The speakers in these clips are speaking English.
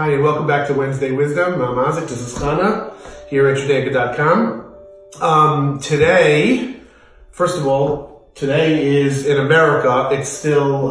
Hi, and welcome back to Wednesday Wisdom. I'm Isaac, this is Chana, here at Judaica.com. Today, first of all, today is, in America, it's still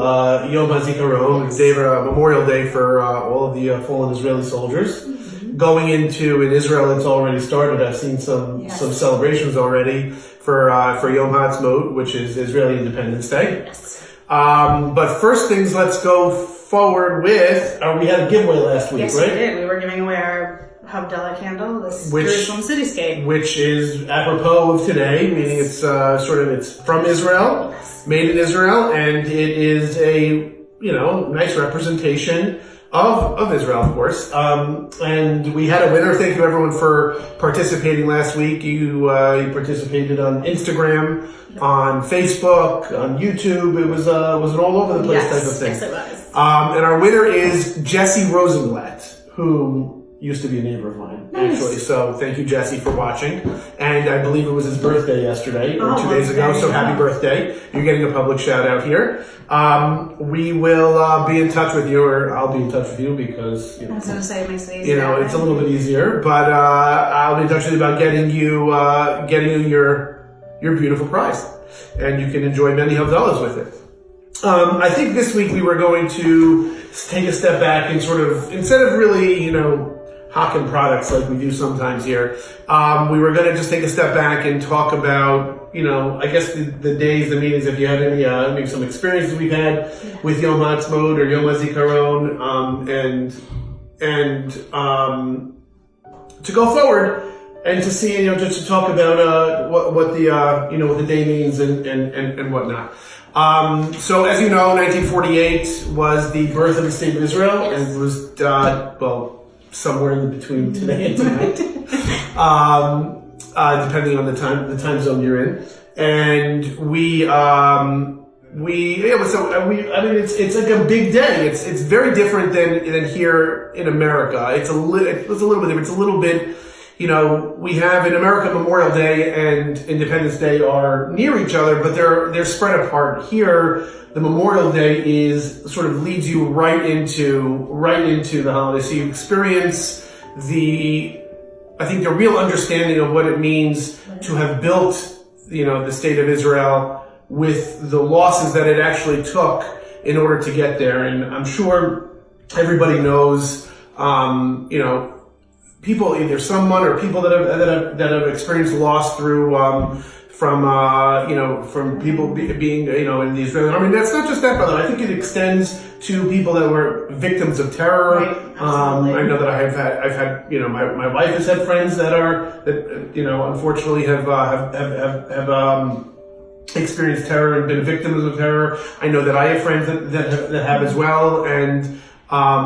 Yom HaZikaron. It's Memorial Day for all of the fallen Israeli soldiers. Mm-hmm. Going into, in Israel, it's already started. I've seen some celebrations already for Yom HaZikaron, which is Israeli Independence Day. Yes. But first things, let's go forward with, we had a giveaway last week, yes, right? Yes, we did. We were giving away our Havdalah candle, this Jerusalem cityscape. Which is apropos of today, meaning it's it's from Israel, made in Israel, and it is a, nice representation of Israel, of course. And we had a winner. Thank you everyone for participating last week. You participated on Instagram, on Facebook, on YouTube. It was an all over the place type of thing. Yes, it was. And our winner is Jesse Rosenblatt, who used to be a neighbor of mine, actually. So thank you, Jesse, for watching. And I believe it was his birthday yesterday, or 2 days ago. So happy birthday. You're getting a public shout out here. We will be in touch with you, or I'll be in touch with you because, I was going to say it makes it easier. It's a little bit easier. But I'll be in touch with you about getting you your beautiful prize. And you can enjoy many Havdalahs with it. I think this week we were going to take a step back and sort of, instead of really, hawking products like we do sometimes here, we were going to just take a step back and talk about, I guess the days, the meetings, if you had any, maybe some experiences we've had with Yom HaZikaron or Yom HaZikaron, and to go forward and to see, just to talk about what the what the day means and whatnot. So as you know, 1948 was the birth of the state of Israel, and it was somewhere in between today and tonight, depending on the time zone you're in. And it's like a big day. It's very different than here in America. It's a little bit different. It's a little bit. We have in America Memorial Day and Independence Day are near each other, but they're spread apart. Here, the Memorial Day leads you right into the holiday. So you experience the real understanding of what it means to have built, the state of Israel with the losses that it actually took in order to get there. And I'm sure everybody knows, people, either someone or people that have experienced loss through from people being in the Israeli army. And that's not just that, brother. I think it extends to people that were victims of terror. Right, I know that I've had my wife has had friends that unfortunately have experienced terror and been victims of terror. I know that I have friends that have as well, and I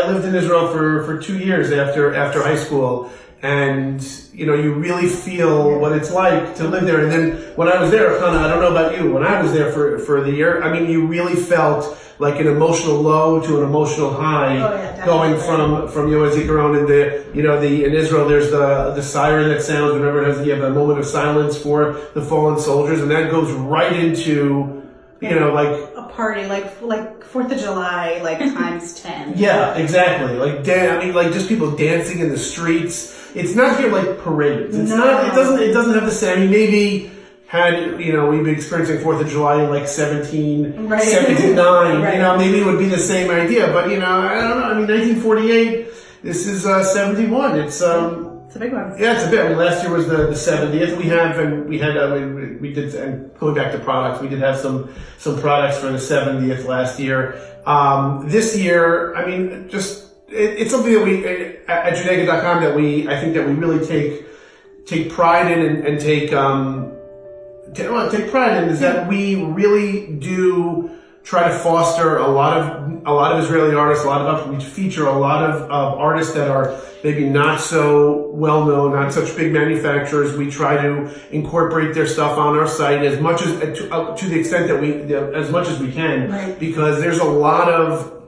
lived in Israel for 2 years after high school, and you really feel what it's like to live there. And then when I was there, I don't know about you, when I was there for the year, you really felt like an emotional low to an emotional high, going from Yom HaZikaron, and in Israel there's the siren that sounds whenever you have a moment of silence for the fallen soldiers, and that goes right into like a party, like 4th of July, times 10. Yeah, exactly. Just people dancing in the streets. It's not here like parades. It's not. It doesn't have the same. Maybe had we've been experiencing 4th of July in 79. Right. Maybe it would be the same idea. But I don't know. 1948. This is 71. It's a big one. Yeah, it's a bit. Last year was the 70th. We did, and going back to products, we did have some products for the 70th last year. This year, it's something that we at Judaica.com that we really take pride in and take pride in, is that we really do try to foster a lot of Israeli artists. We feature a lot of artists that are maybe not so well known, not such big manufacturers. We try to incorporate their stuff on our site as much as to the extent that as much as we can, right. Because there's a lot of,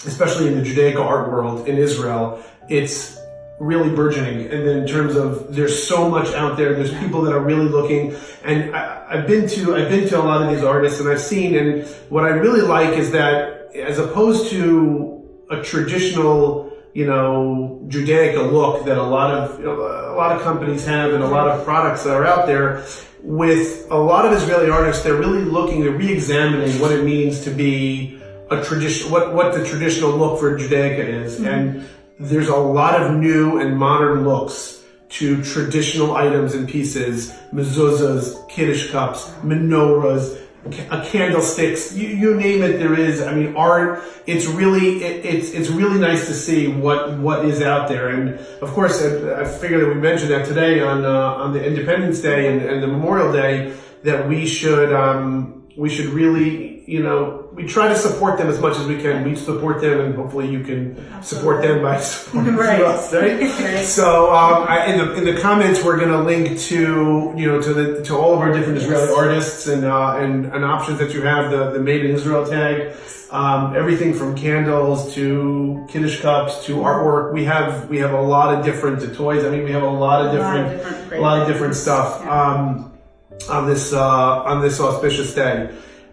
especially in the Judaica art world in Israel, it's really burgeoning. And then in terms of, there's so much out there. There's people that are really looking, and I've been to a lot of these artists, and I've seen, and what I really like is that as opposed to a traditional, Judaica look that a lot of companies have and a lot of products that are out there, with a lot of Israeli artists, they're re-examining what it means to be a tradition, what the traditional look for Judaica is. And there's a lot of new and modern looks to traditional items and pieces, mezuzahs, kiddush cups, menorahs, candlesticks, you name it, there is. I mean, art. It's really nice to see what is out there. And of course, I figure that we mentioned that today on the Independence Day and the Memorial Day, that we should really, we try to support them as much as we can. We support them, and hopefully you can support them by supporting us, right? Right. So, in the comments, we're going to link to all of our different Israeli artists and options that you have. The Made in Israel tag, everything from candles to kiddush cups to artwork. We have a lot of different toys. I mean, we have a lot of different stuff on this auspicious day.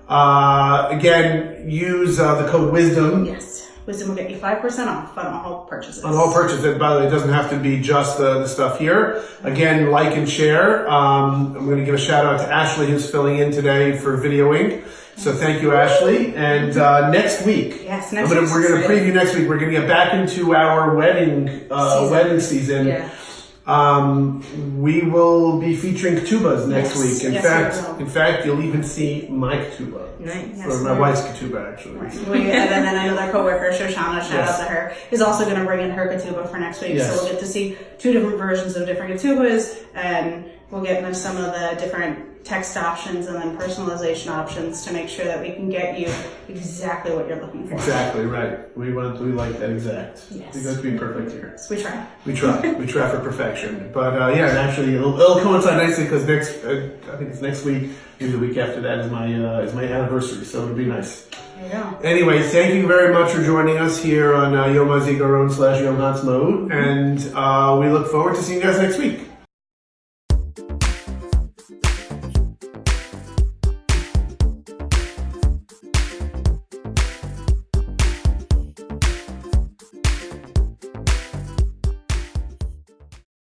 Again, use the code WISDOM. Yes. WISDOM will get you 5% off on all purchases. On all purchases. And by the way, it doesn't have to be just the stuff here. Again, like and share. I'm going to give a shout out to Ashley, who's filling in today for Video Inc. So thank you, Ashley. And next week, we're going to preview next week. We're going to get back into our wedding season. Yeah. We will be featuring ketubas next week. In fact, you'll even see my ketubah. Right. Or my wife's ketubah, actually. Right. And then another coworker, Shoshana, shout out to her, is also going to bring in her ketubah for next week. So we'll get to see 2 different versions of different ketubas, and we'll get into some of the different text options and then personalization options to make sure that we can get you exactly what you're looking for. Exactly, right. We like that exact. Yes. We got to be perfect here. Yes, we try. We try for perfection. But and actually it'll coincide nicely because I think it's next week, maybe the week after that is my anniversary, so it'll be nice. There you go. Anyway, thank you very much for joining us here on Yom HaZikaron / Yom HaTzmaut, and we look forward to seeing you guys next week.